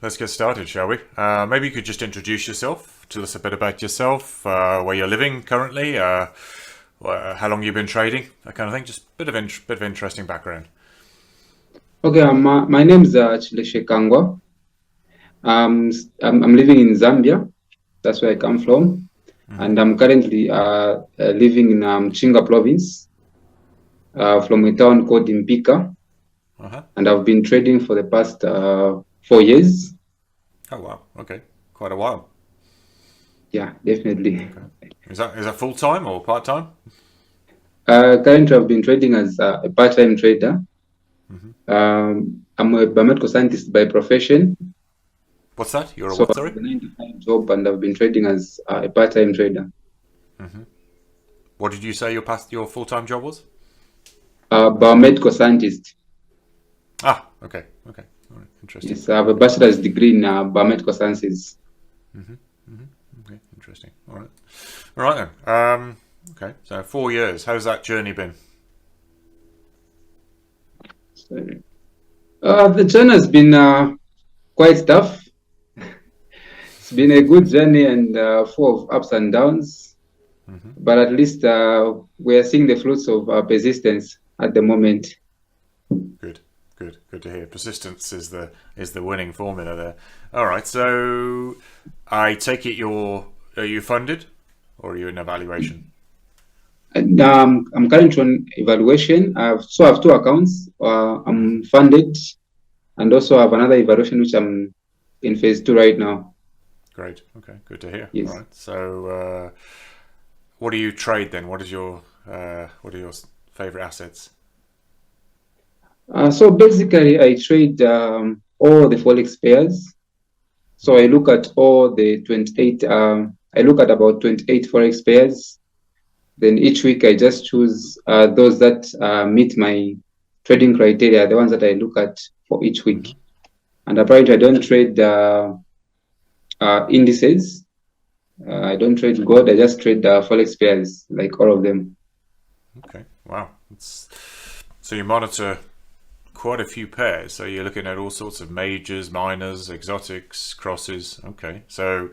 let's get started, shall we? Maybe you could just introduce yourself, tell us a bit about yourself, where you're living currently, how long you've been trading, that kind of thing. Just a bit of interesting background. Okay, my name is Chileshe Kangwa. I'm living in Zambia. That's where I come from. And I'm currently living in Chinga province from a town called Impika. Uh-huh. And I've been trading for the past 4 years. Oh wow, okay, quite a while. Yeah, definitely. Okay. Is that full time or part time? Currently, I've been trading as a part-time trader. I'm a biomedical scientist by profession. What's that? You're a So what? I Sorry. have a 9 to 5 job and I've been trading as a part-time trader. What did you say your full time job was? Biomedical scientist. Ah, okay, okay, all right, interesting. Yes, I have a bachelor's degree in biomedical sciences. Okay, interesting. All right then. Okay, so 4 years. How's that journey been? So, the journey has been quite tough. It's been a good journey and full of ups and downs, but at least we are seeing the fruits of persistence at the moment. Good, good to hear. Persistence is the winning formula there. All right, so I take it are you funded or are you in evaluation? And, I'm currently on evaluation. I have two accounts. I'm funded, and also I have another evaluation which I'm in phase 2 right now. Great. Okay, good to hear. All Yes. right. So, what do you trade then? What are your favorite assets? So basically, I trade all the forex pairs. So I look at all the 28. I look at about 28 forex pairs. Then each week I just choose those that meet my trading criteria, the ones that I look at for each week. And apparently, I don't trade indices. I don't trade gold. I just trade forex pairs, like all of them. Okay. Wow. So you monitor quite a few pairs. So you're looking at all sorts of majors, minors, exotics, crosses. Okay. So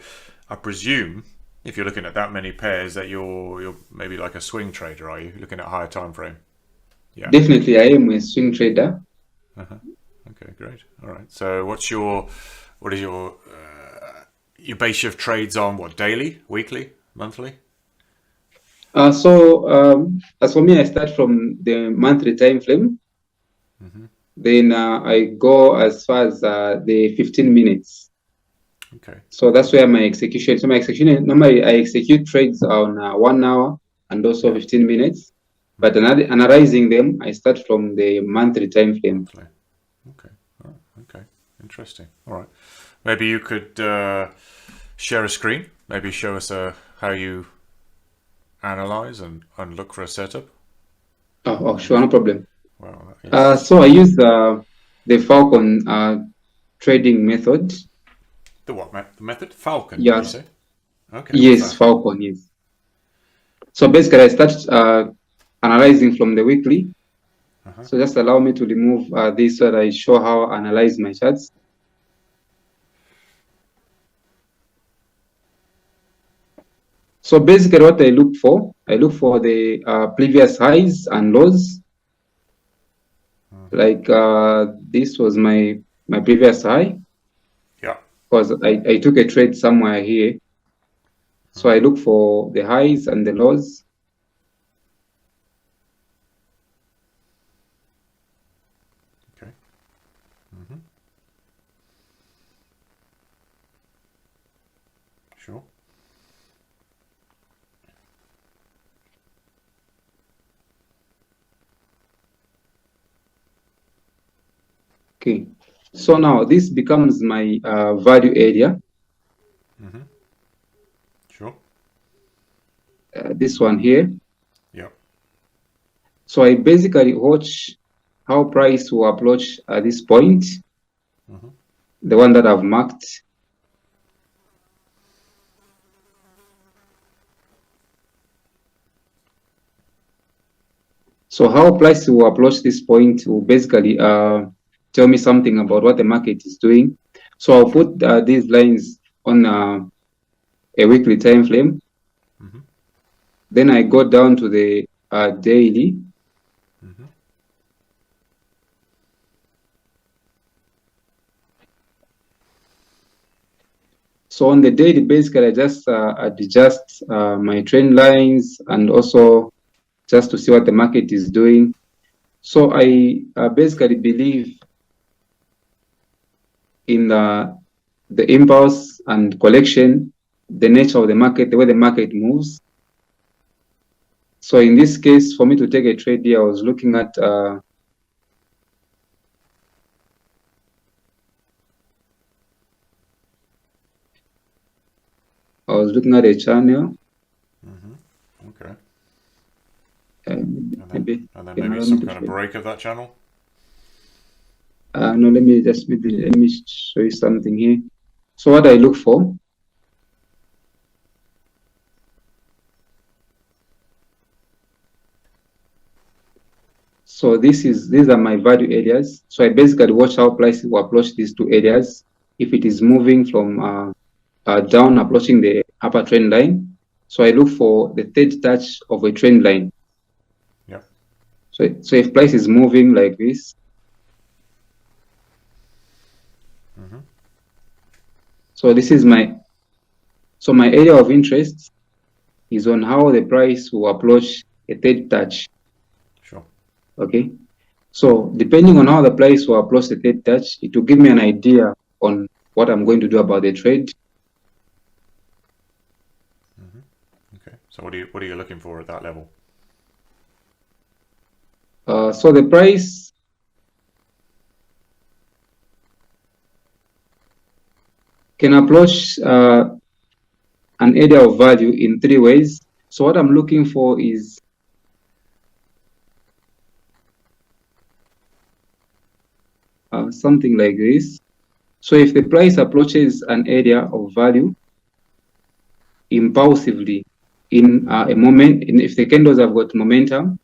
I presume if you're looking at that many pairs that you're maybe like a swing trader, are you? You're looking at a higher time frame? Yeah. Definitely, I am a swing trader. Okay, great. All right. So what is your base of trades on? What, daily, weekly, monthly? As for me, I start from the monthly time frame. Then I go as far as the 15 minutes. Okay. So that's where my execution. So my execution normally I execute trades on 1 hour and also 15 minutes. But analyzing them, I start from the monthly time frame. Monthly. Okay. All right. Okay. Interesting. All right. Maybe you could share a screen. Maybe show us how you analyze and look for a setup. Oh, sure, no problem. Well, that is So I use the Falcon trading method. the what the method? Falcon, did you Yes, say? Okay. What's yes, that? Falcon, yes. So basically, I start analyzing from the weekly. So just allow me to remove this so that I show how I analyze my charts. So basically, what I look for the previous highs and lows. Like this was my previous high Yeah. because I took a trade somewhere here. So I look for the highs and the lows. Okay. Sure. Okay. So now this becomes my value area. Sure. This one here. Yeah. So I basically watch how price will approach at this point, the one that I've marked. So how price will approach this point will basically tell me something about what the market is doing. So I'll put these lines on a weekly time frame. Then I go down to the daily. So on the daily, basically, I just adjust my trend lines and also just to see what the market is doing. So I basically believe in the impulse and collection, the nature of the market, the way the market moves. So in this case, for me to take a trade here, I was looking at a channel. Okay. Maybe some kind of break of that channel. No, let me show you something here. So what I look for, so these are my value areas. So I basically watch how price will approach these two areas. If it is moving from down, approaching the upper trend line, so I look for the third touch of a trend line. Yeah. So if price is moving like this, so this is my area of interest is on how the price will approach a third touch. Sure. Okay. So depending on how the price will approach the third touch, it will give me an idea on what I'm going to do about the trade. Okay. So what are you looking for at that level? So the price can approach an area of value in three ways. So what I'm looking for is something like this. So if the price approaches an area of value impulsively in a moment, if the candles have got momentum,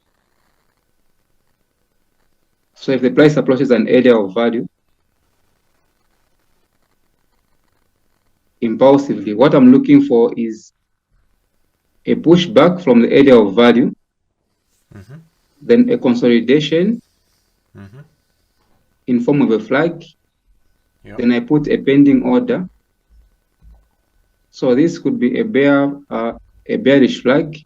so if the price approaches an area of value impulsively, what I'm looking for is a pushback from the area of value, then a consolidation in form of a flag. Yep. Then I put a pending order. So this could be a bearish flag.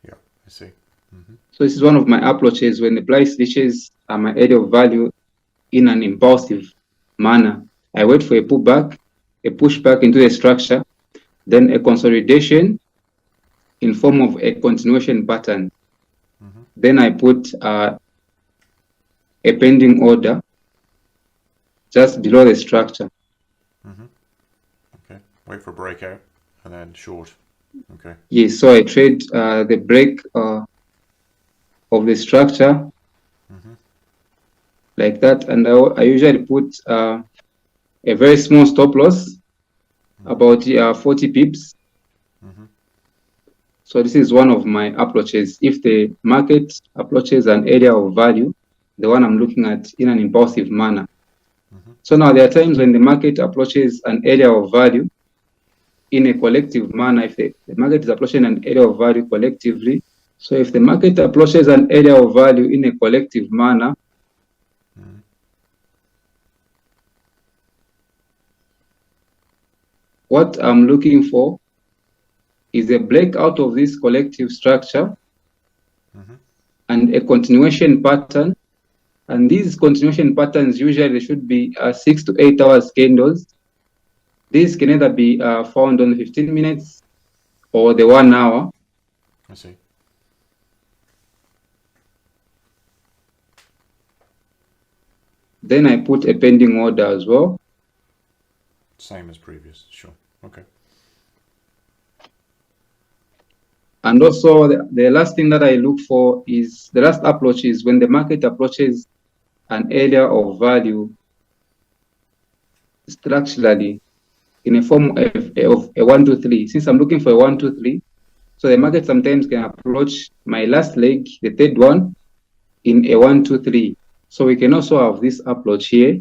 Yeah, I see. So this is one of my approaches when the price reaches my area of value in an impulsive manner. I wait for a pullback, a pushback into the structure, then a consolidation in form of a continuation pattern. Then I put a pending order just below the structure. Okay, wait for breakout and then short. Okay. Yes, so I trade the break of the structure like that, and I usually put a very small stop loss, about 40 pips. So this is one of my approaches. If the market approaches an area of value, the one I'm looking at in an impulsive manner. So now there are times when the market approaches an area of value in a collective manner. If the market is approaching an area of value collectively, so if the market approaches an area of value in a collective manner, what I'm looking for is a breakout of this collective structure and a continuation pattern. And these continuation patterns usually should be 6 to 8 hours candles. These can either be found on 15 minutes or the 1 hour. I see. Then I put a pending order as well. Same as previous, sure. Okay. And also the last thing that I look for is, the last approach is when the market approaches an area of value structurally in a form of a 1, 2, 3. Since I'm looking for a 1, 2, 3, so the market sometimes can approach my last leg, the third one, in a 1, 2, 3. So we can also have this approach here.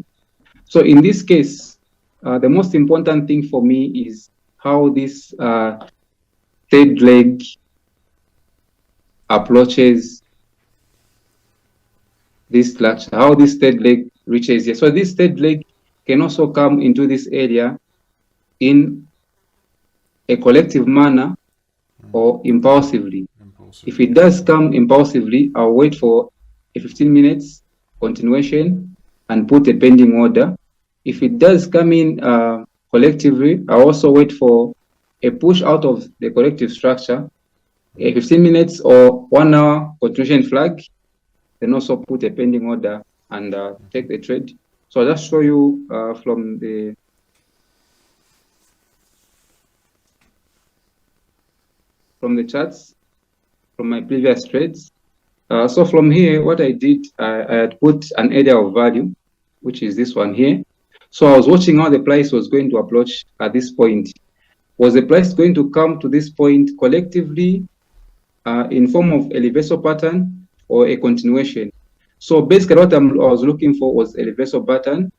So in this case, the most important thing for me is how this third leg approaches this structure, how this third leg reaches here. So this third leg can also come into this area in a collective manner or impulsively. If it does come impulsively, I'll wait for a 15 minutes continuation and put a pending order. If it does come in collectively, I'll also wait for a push out of the collective structure, a 15 minutes or 1 hour continuation flag, then also put a pending order and take the trade. So I'll just show you from the charts from my previous trades. So from here, what I did, I had put an area of value, which is this one here. So I was watching how the price was going to approach at this point. Was the price going to come to this point collectively in form of a reversal pattern or a continuation? So basically what I was looking for was a reversal pattern,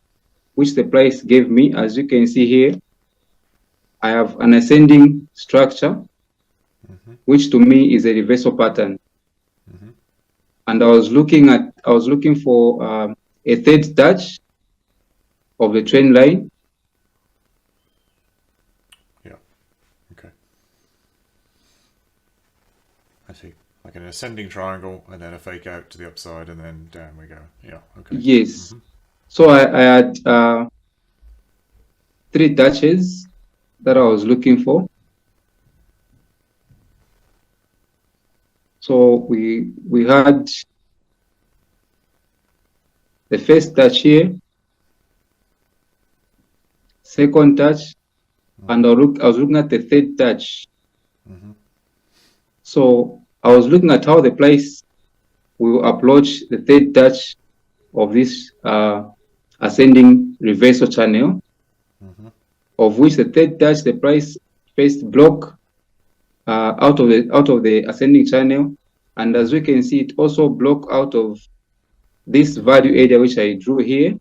which the price gave me. As you can see here, I have an ascending structure, which to me is a reversal pattern. And I was looking for a third touch of the trend line. Yeah. Okay. I see. Like an ascending triangle and then a fake out to the upside and then down we go. Yeah. Okay. Yes. So I had 3 touches that I was looking for. So we had the first touch here, second touch, and I was looking at the third touch. So I was looking at how the price will approach the third touch of this ascending reversal channel, of which the third touch, the price first block out of the ascending channel, and as we can see, it also block out of this value area which I drew here.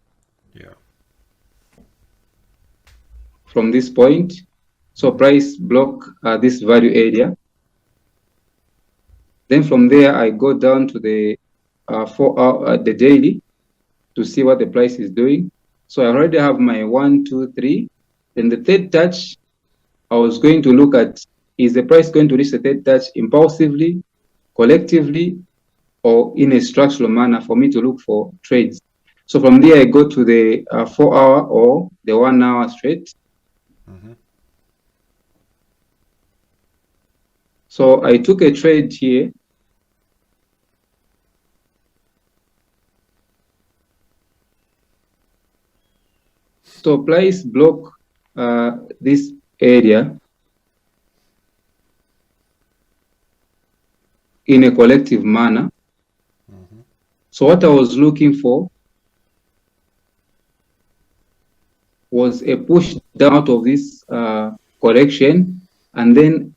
Yeah. From this point, so price block this value area. Then from there, I go down to the 4 hour, the daily, to see what the price is doing. So I already have my 1, 2, 3. Then the third touch, I was going to look at, is the price going to reach the third touch impulsively, collectively, or in a structural manner for me to look for trades. So from there, I go to the 4 hour or the 1 hour straight. So I took a trade here. So price block this area in a collective manner. So what I was looking for was a push down out of this correction, and then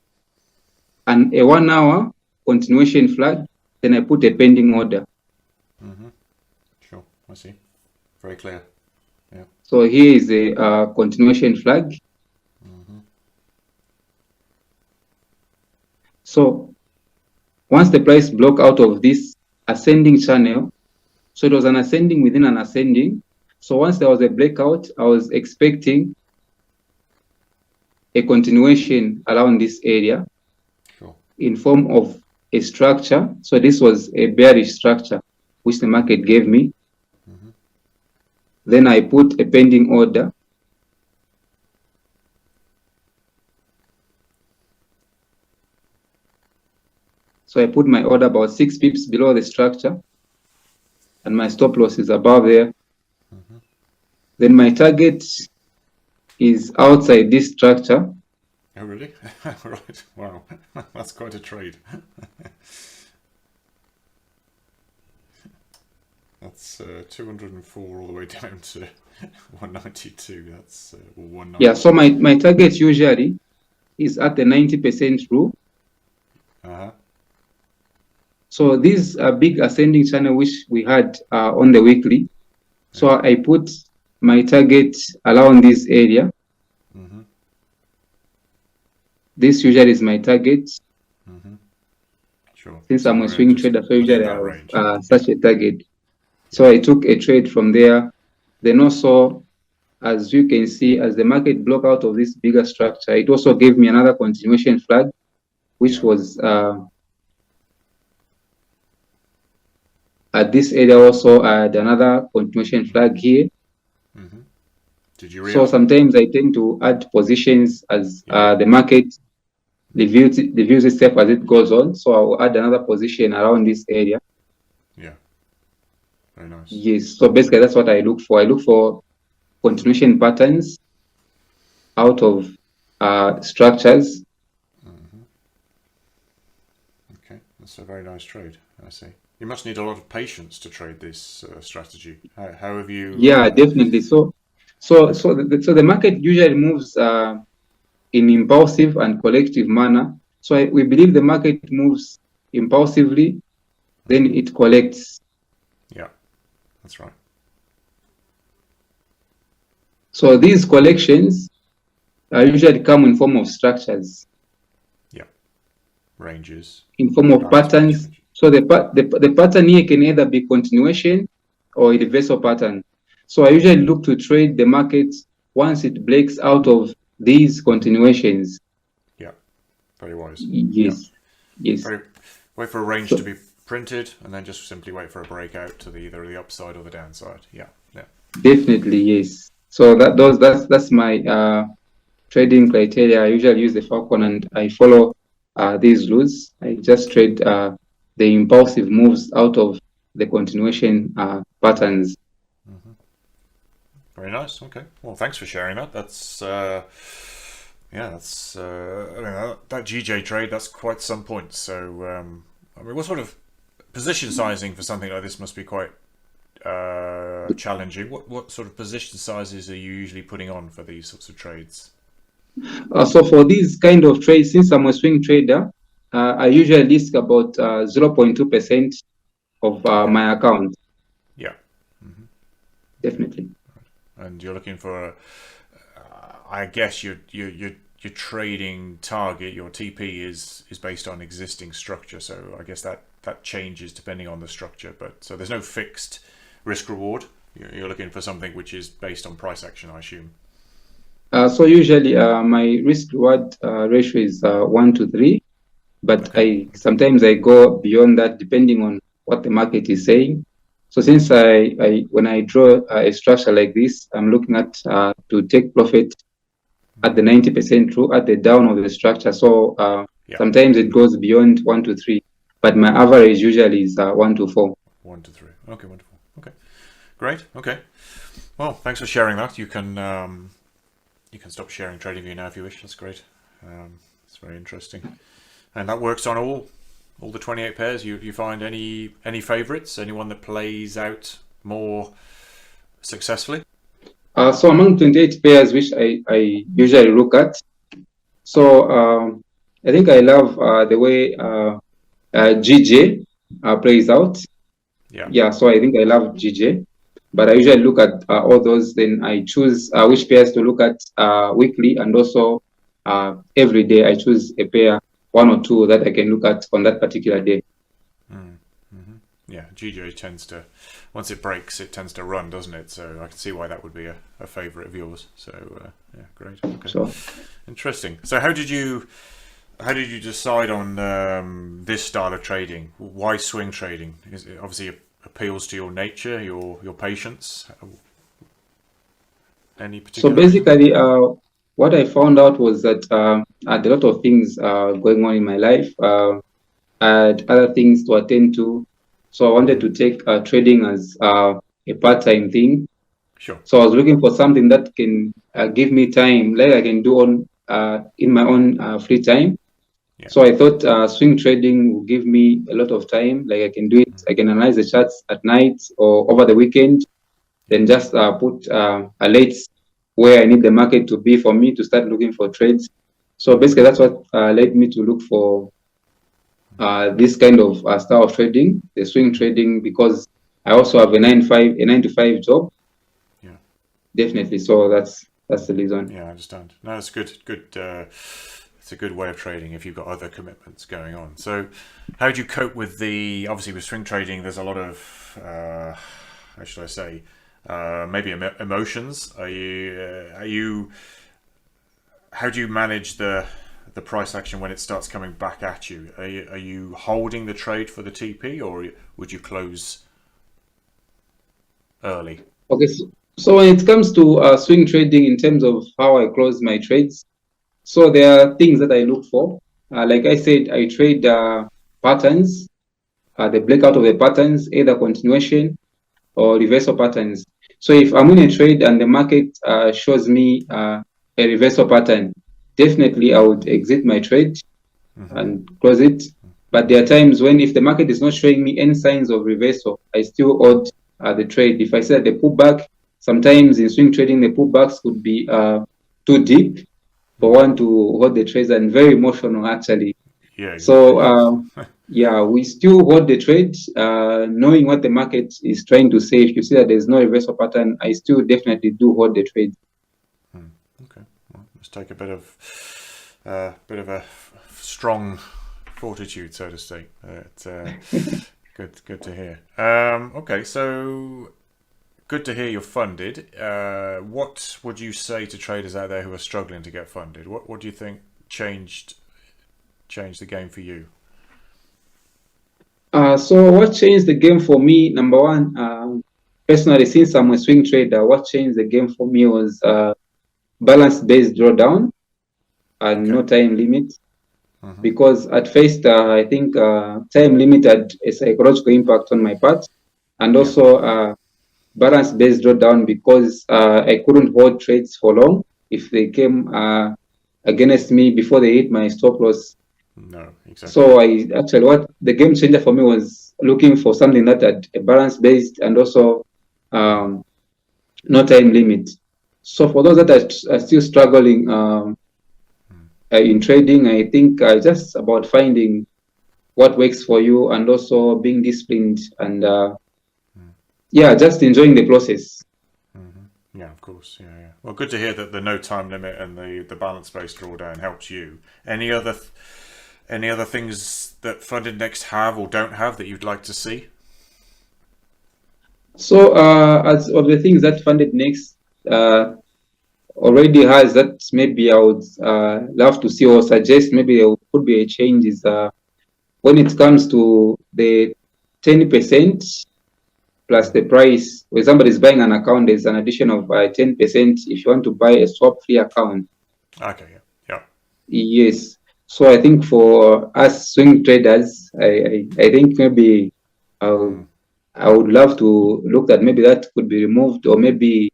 a 1 hour continuation flag. Then I put a pending order. Sure, I see. Very clear. Yeah. So here is a continuation flag. So once the price broke out of this ascending channel, so it was an ascending within an ascending. So once there was a breakout, I was expecting a continuation around this area in form of a structure. So this was a bearish structure, which the market gave me. Then I put a pending order. So I put my order about 6 pips below the structure, and my stop loss is above there. Then my target is outside this structure. Oh, really? Right. Wow. That's quite a trade. That's 204 all the way down to 192. That's 190. Yeah, so my target usually is at the 90% rule. So this big ascending channel which we had on the weekly, so I put my target around this area. This usually is my target. Sure. Since I'm a swing trader, so usually I have such a target. So I took a trade from there. Then also, as you can see, as the market broke out of this bigger structure, it also gave me another continuation flag, which was at this area also I had another continuation flag here. Did you so sometimes I tend to add positions as the market reviews itself as it goes on. So I'll add another position around this area. Yeah. Very nice. Yes. So basically that's what I look for. I look for continuation patterns out of structures. Okay. That's a very nice trade. I see. You must need a lot of patience to trade this strategy. How have you? Yeah, definitely. So the market usually moves in impulsive and collective manner. So we believe the market moves impulsively, then it collects. Yeah, that's right. So these collections usually come in form of structures. Yeah, ranges. In form of patterns. So the pattern here can either be continuation or a reversal pattern. So I usually look to trade the market once it breaks out of these continuations. Yeah, very wise. Yes, yes. Wait for a range to be printed, and then just simply wait for a breakout to either the upside or the downside. Yeah, yeah. Definitely, yes. So that's my trading criteria. I usually use the Falcon, and I follow these rules. I just trade the impulsive moves out of the continuation patterns. Very nice. Okay. Well, thanks for sharing that. That's that's I mean that GJ trade. That's quite some points. So I mean, what sort of position sizing for something like this must be quite challenging. What sort of position sizes are you usually putting on for these sorts of trades? So for these kind of trades, since I'm a swing trader, I usually risk about 0.2% of my account. Yeah. Definitely. And you're looking for, I guess your trading target, your TP is based on existing structure. So I guess that changes depending on the structure. But so there's no fixed risk reward. You're looking for something which is based on price action, I assume. So usually my risk reward ratio is 1 to 3, but sometimes I go beyond that depending on what the market is saying. So since when I draw a structure like this, I'm looking at to take profit at the 90% through at the down of the structure. So sometimes it goes beyond 1 to 3, but my average usually is 1 to 4. 1 to 3. Okay, wonderful. Okay, great. Okay, well, thanks for sharing that. You can stop sharing TradingView now if you wish. That's great. It's very interesting, and that works on all the 28 pairs. You find any favorites? Anyone that plays out more successfully? So among 28 pairs, which I usually look at, so I think I love the way GJ plays out. Yeah. So I think I love GJ, but I usually look at all those. Then I choose which pairs to look at weekly, and also every day I choose a pair, 1 or 2 that I can look at on that particular day. Yeah, GJ tends to, once it breaks, it tends to run, doesn't it? So I can see why that would be a favorite of yours. So yeah, great. Okay, sure. Interesting. So how did you decide on this style of trading? Why swing trading? Is it obviously appeals to your nature, your patience? Any particular? So basically, what I found out was that I had a lot of things going on in my life. I had other things to attend to. So I wanted to take trading as a part-time thing. Sure. So I was looking for something that can give me time, like I can do on in my own free time. Yeah. So I thought swing trading will give me a lot of time. Like I can do it. I can analyze the charts at night or over the weekend. Then just put alerts where I need the market to be for me to start looking for trades. So basically, that's what led me to look for this kind of style of trading, the swing trading, because I also have a 9 to 5 job. Yeah. Definitely. So that's the reason. Yeah, I understand. No, it's good. It's a good way of trading if you've got other commitments going on. So, how do you cope with obviously with swing trading? There's a lot of how should I say? Maybe emotions. Are you? How do you manage the price action when it starts coming back at you? Are you holding the trade for the TP, or would you close early? Okay. So when it comes to swing trading, in terms of how I close my trades, so there are things that I look for. Like I said, I trade patterns, the breakout of the patterns, either continuation or reversal patterns. So if I'm in a trade and the market shows me a reversal pattern, definitely I would exit my trade and close it. But there are times when if the market is not showing me any signs of reversal, I still hold the trade. If I say the pullback, sometimes in swing trading, the pullbacks could be too deep for one to hold the trades and very emotional actually. Yeah, exactly. So yeah, we still hold the trade, knowing what the market is trying to say. If you see that there's no reversal pattern, I still definitely do hold the trade. Okay, well, let's take a bit of a strong fortitude, so to speak. Good to hear. Okay, so good to hear you're funded. What would you say to traders out there who are struggling to get funded? What do you think changed the game for you? So what changed the game for me? Number one, personally, since I'm a swing trader, what changed the game for me was balance-based drawdown and Okay. no time limit. Mm-hmm. Because at first, I think time limit had a psychological impact on my part, and Yeah. also balance-based drawdown because I couldn't hold trades for long if they came against me before they hit my stop loss. No, exactly. So I actually, what the game changer for me was looking for something that had a balance based and also um, no time limit. So for those that are still struggling in trading, I think just about finding what works for you and also being disciplined and yeah, just enjoying the process. Yeah, of course. Yeah, yeah. Well, good to hear that the no time limit and the balance based drawdown helps you. Any other things that FundedNext have or don't have that you'd like to see? So as of the things that FundedNext already has that maybe I would love to see or suggest maybe there could be a change is when it comes to the 10% plus the price, when somebody is buying an account, there's an addition of 10% if you want to buy a swap free account. Okay. Yeah. Yeah. Yes. So I think for us swing traders, I think maybe I I would love to look at maybe that could be removed or maybe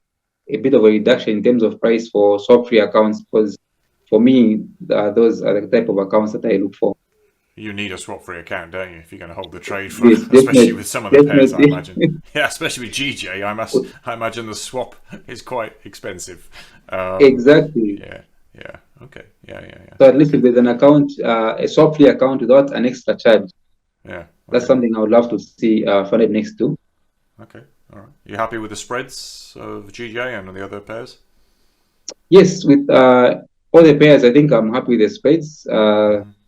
a bit of a reduction in terms of price for swap free accounts because for me, those are the type of accounts that I look for. You need a swap free account, don't you, if you're going to hold the trade for, Yes, especially definitely, with some of the pairs, I definitely. imagine. Yeah, especially with GJ, I imagine the swap is quite expensive. Exactly. Yeah, yeah, okay, yeah, So at least if okay, there's an account, a swap free account without an extra charge, yeah, that's okay, something I would love to see funded next to. okay, all right. You happy with the spreads of GJ and the other pairs? Yes, with all the pairs, I think I'm happy with the spreads.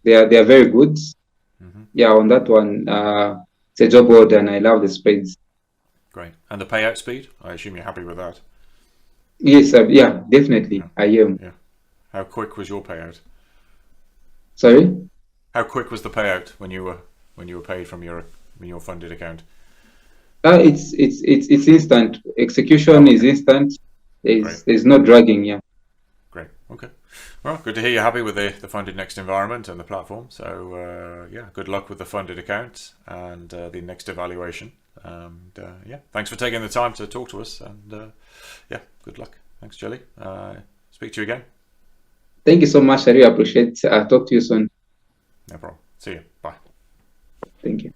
They are very good. Yeah, on that one, it's a job well done. I love the spreads. Great. And the payout speed? I assume you're happy with that. Yes, yeah, definitely. Yeah, I am. yeah. How quick was your payout? Sorry? How quick was the payout when you were paid from your funded account? It's instant. Oh, Execution is okay. instant. Great. There's no dragging. Yeah. Great. Okay. Well, good to hear you're happy with the funded next environment and the platform. So yeah, good luck with the funded account and the next evaluation. And yeah, thanks for taking the time to talk to us. And yeah, good luck. Thanks, Jelly. Speak to you again. Thank you so much. I really appreciate. Talk to you soon. No problem. See you. Bye. Thank you.